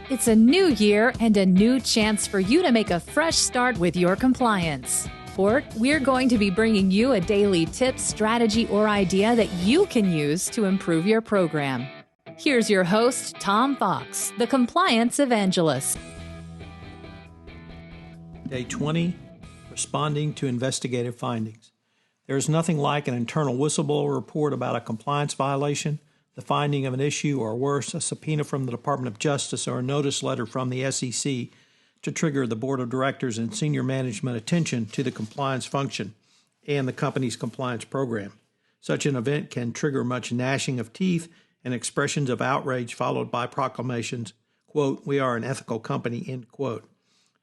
It's a new year and a new chance for you to make a fresh start with your compliance. For it, we're going to be bringing you a daily tip, strategy, or idea that you can use to improve your program. Here's your host, Tom Fox, the Compliance Evangelist. Day 20, Responding to Investigative Findings. There is nothing like an internal whistleblower report about a compliance violation, the finding of an issue, or worse, a subpoena from the Department of Justice or a notice letter from the SEC to trigger the Board of Directors and senior management attention to the compliance function and the company's compliance program. Such an event can trigger much gnashing of teeth and expressions of outrage followed by proclamations, quote, "We are an ethical company," end quote.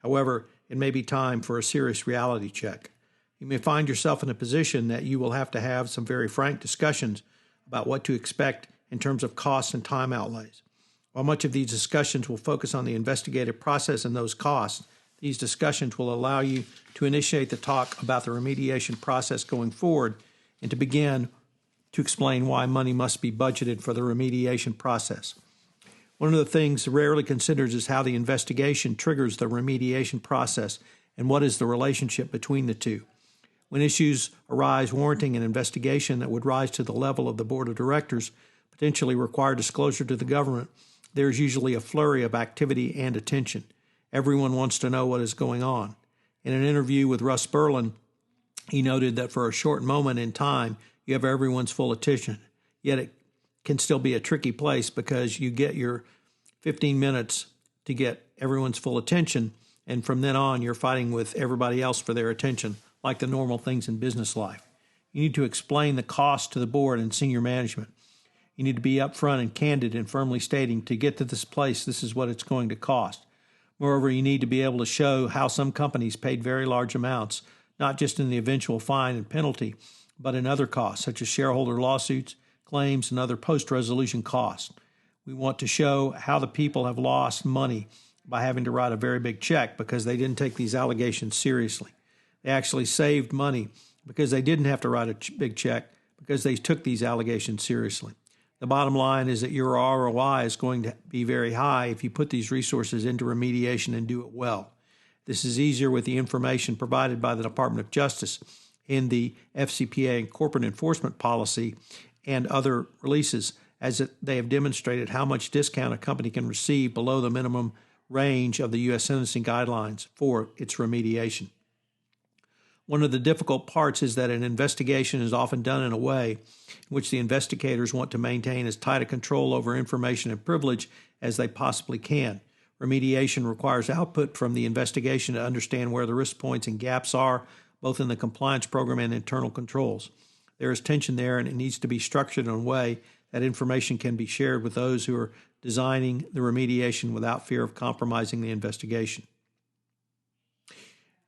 However, it may be time for a serious reality check. You may find yourself in a position that you will have to have some very frank discussions about what to expect in terms of costs and time outlays. While much of these discussions will focus on the investigative process and those costs, these discussions will allow you to initiate the talk about the remediation process going forward and to begin to explain why money must be budgeted for the remediation process. One of the things rarely considered is how the investigation triggers the remediation process and what is the relationship between the two. When issues arise warranting an investigation that would rise to the level of the Board of Directors, potentially require disclosure to the government, there is usually a flurry of activity and attention. Everyone wants to know what is going on. In an interview with Russ Berlin, he noted that for a short moment in time, you have everyone's full attention, yet it can still be a tricky place because you get your 15 minutes to get everyone's full attention, and from then on, you're fighting with everybody else for their attention, like the normal things in business life. You need to explain the cost to the board and senior management. You need to be upfront and candid and firmly stating, to get to this place, this is what it's going to cost. Moreover, you need to be able to show how some companies paid very large amounts, not just in the eventual fine and penalty, but in other costs, such as shareholder lawsuits, claims, and other post-resolution costs. We want to show how the people have lost money by having to write a very big check because they didn't take these allegations seriously. They actually saved money because they didn't have to write a big check because they took these allegations seriously. The bottom line is that your ROI is going to be very high if you put these resources into remediation and do it well. This is easier with the information provided by the Department of Justice in the FCPA and corporate enforcement policy and other releases, as they have demonstrated how much discount a company can receive below the minimum range of the U.S. sentencing guidelines for its remediation. One of the difficult parts is that an investigation is often done in a way in which the investigators want to maintain as tight a control over information and privilege as they possibly can. Remediation requires output from the investigation to understand where the risk points and gaps are, both in the compliance program and internal controls. There is tension there, and it needs to be structured in a way that information can be shared with those who are designing the remediation without fear of compromising the investigation.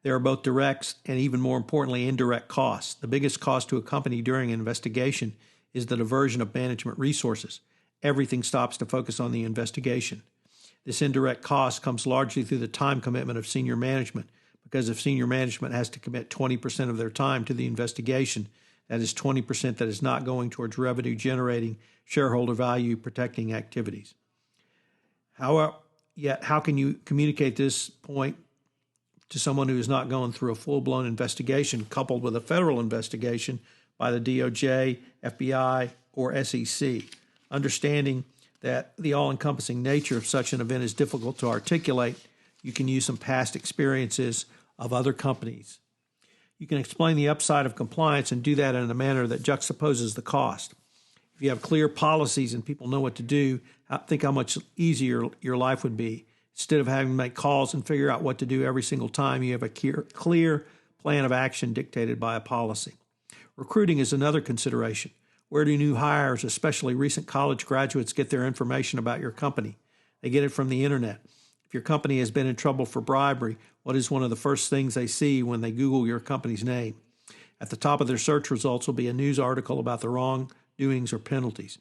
There are both direct and, even more importantly, indirect costs. The biggest cost to a company during an investigation is the diversion of management resources. Everything stops to focus on the investigation. This indirect cost comes largely through the time commitment of senior management, because if senior management has to commit 20% of their time to the investigation, that is 20% that is not going towards revenue-generating, shareholder value-protecting activities. How can you communicate this point to someone who is not going through a full-blown investigation coupled with a federal investigation by the DOJ, FBI, or SEC? Understanding that the all-encompassing nature of such an event is difficult to articulate, you can use some past experiences of other companies. You can explain the upside of compliance and do that in a manner that juxtaposes the cost. If you have clear policies and people know what to do, think how much easier your life would be. Instead of having to make calls and figure out what to do every single time, you have a clear plan of action dictated by a policy. Recruiting is another consideration. Where do new hires, especially recent college graduates, get their information about your company? They get it from the internet. If your company has been in trouble for bribery, what is one of the first things they see when they Google your company's name? At the top of their search results will be a news article about the wrongdoings or penalties.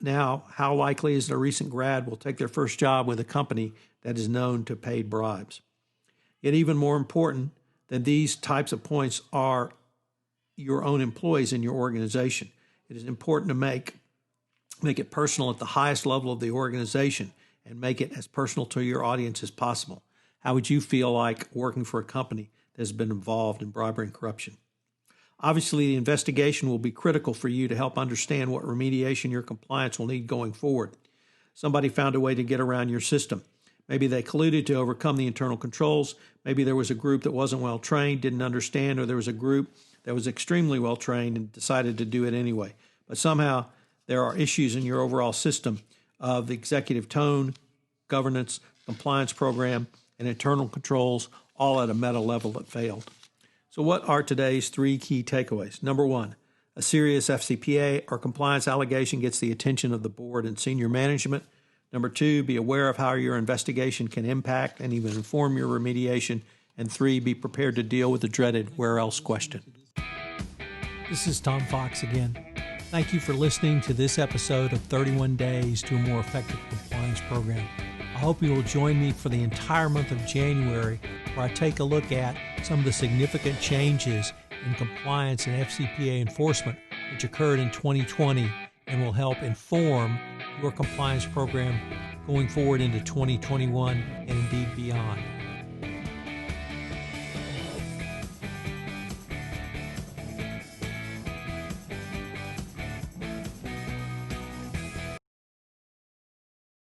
Now, how likely is that a recent grad will take their first job with a company that is known to pay bribes? Yet even more important than these types of points are your own employees in your organization. It is important to make it personal at the highest level of the organization and make it as personal to your audience as possible. How would you feel like working for a company that has been involved in bribery and corruption? Obviously, the investigation will be critical for you to help understand what remediation your compliance will need going forward. Somebody found a way to get around your system. Maybe they colluded to overcome the internal controls. Maybe there was a group that wasn't well trained, didn't understand, or there was a group that was extremely well trained and decided to do it anyway. But somehow there are issues in your overall system of the executive tone, governance, compliance program, and internal controls, all at a meta level that failed. So what are today's 3 key takeaways? Number 1, a serious FCPA or compliance allegation gets the attention of the board and senior management. Number 2, be aware of how your investigation can impact and even inform your remediation. And 3, be prepared to deal with the dreaded where else question. This is Tom Fox again. Thank you for listening to this episode of 31 Days to a More Effective Compliance Program. I hope you will join me for the entire month of January, where I take a look at some of the significant changes in compliance and FCPA enforcement which occurred in 2020 and will help inform your compliance program going forward into 2021 and indeed beyond.